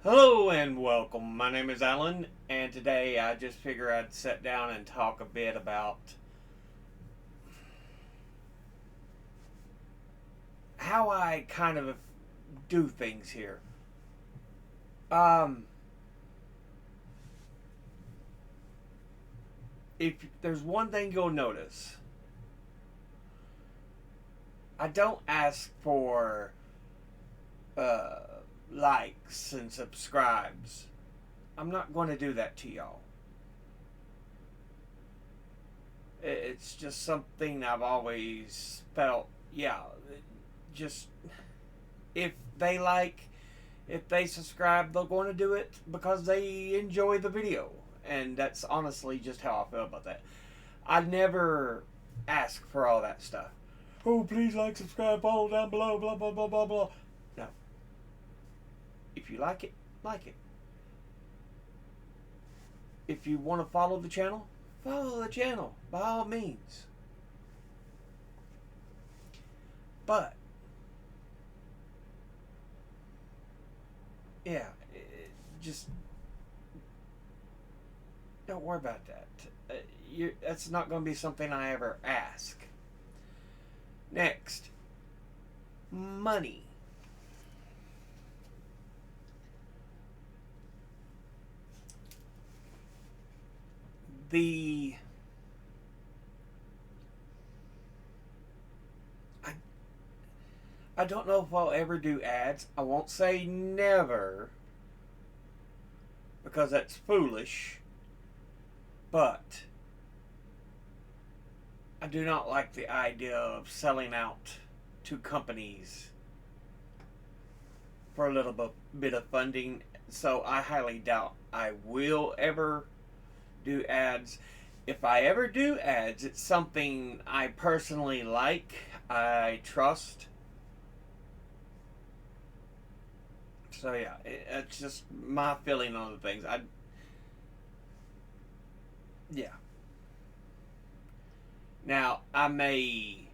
Hello and welcome. My name is Alan, and today I just figured I'd sit down and talk a bit about how I kind of do things here. Um, if there's one thing you'll notice, I don't ask for uh, likes and subscribes. I'm not going to do that to y'all. It's just something I've always felt. Yeah, just if they like, if they subscribe, they're going to do it because they enjoy the video. And that's honestly just how I feel about that. I never ask for all that stuff. Oh, please like, subscribe, follow down below, blah, blah, blah, blah, blah. No. If you like it, like it. If you want to follow the channel, follow the channel by all means. But, yeah, just don't worry about that. That's not going to be something I ever ask. Next, money. The I, I don't know if I'll ever do ads. I won't say never because that's foolish. But I do not like the idea of selling out to companies for a little bit of funding. So I highly doubt I will ever do ads. If I ever do ads, it's something I personally like, I trust. So yeah, it's just my feeling on the things. Yeah. Now I may,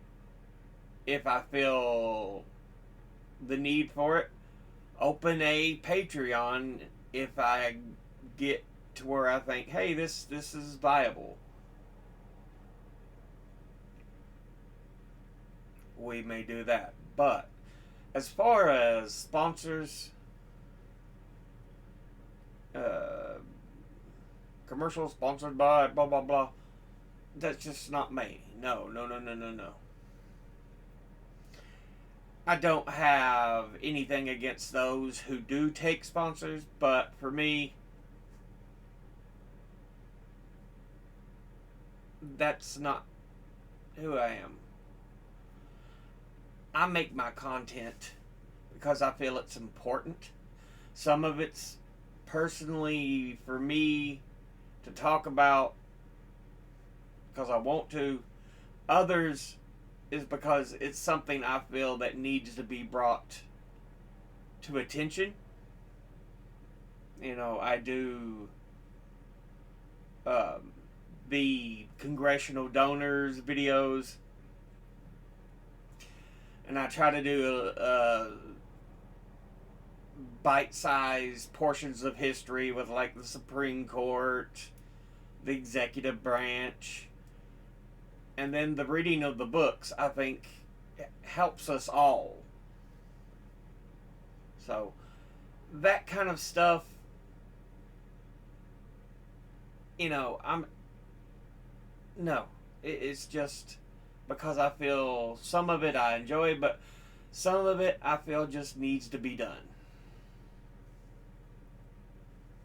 if I feel the need for it, open a Patreon if I get to where I think, hey, this is viable. We may do that. But as far as sponsors, uh, commercials sponsored by blah blah blah, that's just not me. No, no, no, no, no, no. I don't have anything against those who do take sponsors, but for me, that's not who I am. I make my content because I feel it's important. Some of it's personally for me to talk about because I want to. Others is because it's something I feel that needs to be brought to attention. I do um, the congressional donors videos, and I try to do bite-sized portions of history with like the Supreme Court, the executive branch, and then the reading of the books. I think helps us all. So that kind of stuff, I'm no. It's just because I feel some of it I enjoy, but some of it I feel just needs to be done.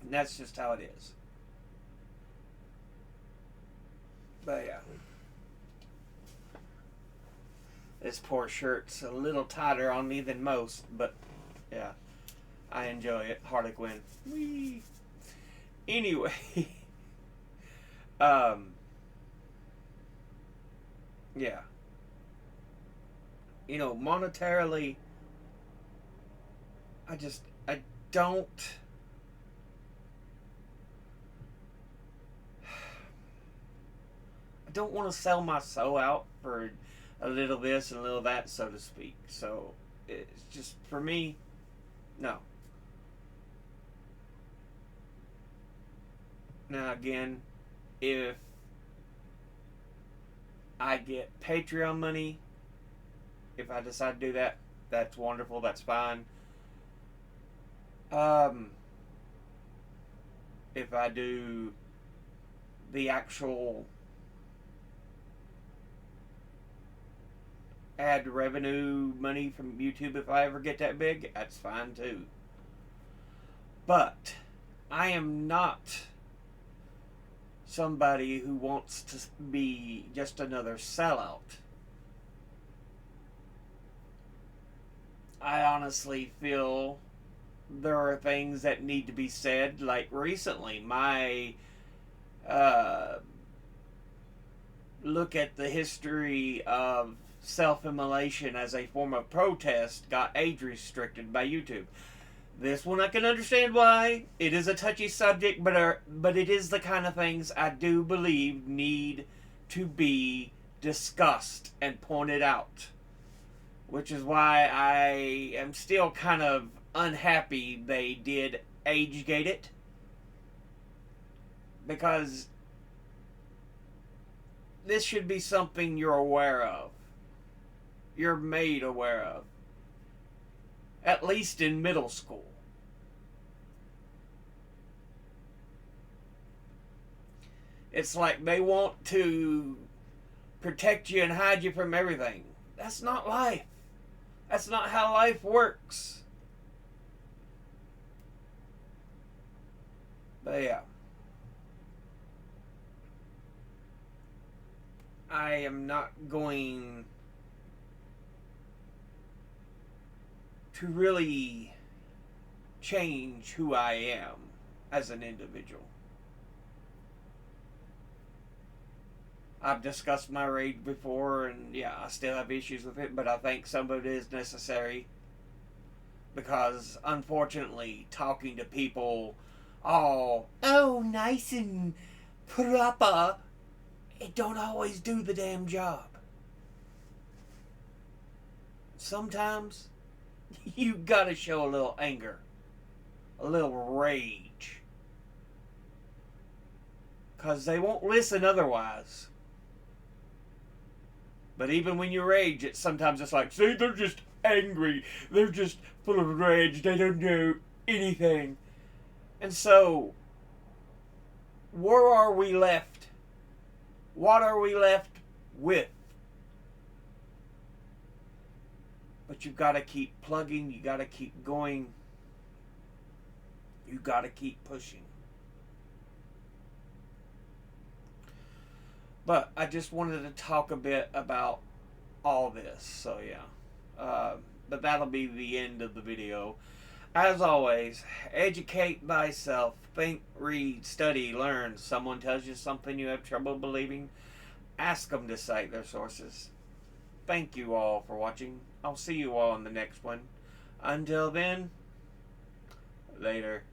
And that's just how it is. But yeah. This poor shirt's a little tighter on me than most, but yeah, I enjoy it. Harlequin. Whee! Anyway, um, yeah. Monetarily, I don't. I don't want to sell my soul out for a little this and a little that, so to speak. So it's just for me, no. Now, again, if I get Patreon money, if I decide to do that, that's wonderful. That's fine. If I do the actual ad revenue money from YouTube, if I ever get that big, that's fine too. But I am not somebody who wants to be just another sellout. I honestly feel there are things that need to be said. Like recently, my look at the history of self-immolation as a form of protest got age restricted by YouTube. This one I can understand why. It is a touchy subject, but it is the kind of things I do believe need to be discussed and pointed out. Which is why I am still kind of unhappy they did age gate it. Because this should be something you're aware of. You're made aware of. At least in middle school. It's like they want to protect you and hide you from everything. That's not life. That's not how life works. But yeah. I am not going to really change who I am as an individual. I've discussed my rage before, and yeah, I still have issues with it, but I think some of it is necessary. Because, unfortunately, talking to people all, oh, nice and proper, it don't always do the damn job. Sometimes, you gotta show a little anger, a little rage. Because they won't listen otherwise. But even when you rage, sometimes it's like, see, they're just angry. They're just full of rage. They don't know anything. And so, where are we left? What are we left with? But you've got to keep plugging. You got to keep going. You got to keep pushing. But I just wanted to talk a bit about all this. So yeah. But that'll be the end of the video. As always, educate thyself. Think, read, study, learn. Someone tells you something you have trouble believing, ask them to cite their sources. Thank you all for watching. I'll see you all in the next one. Until then, later.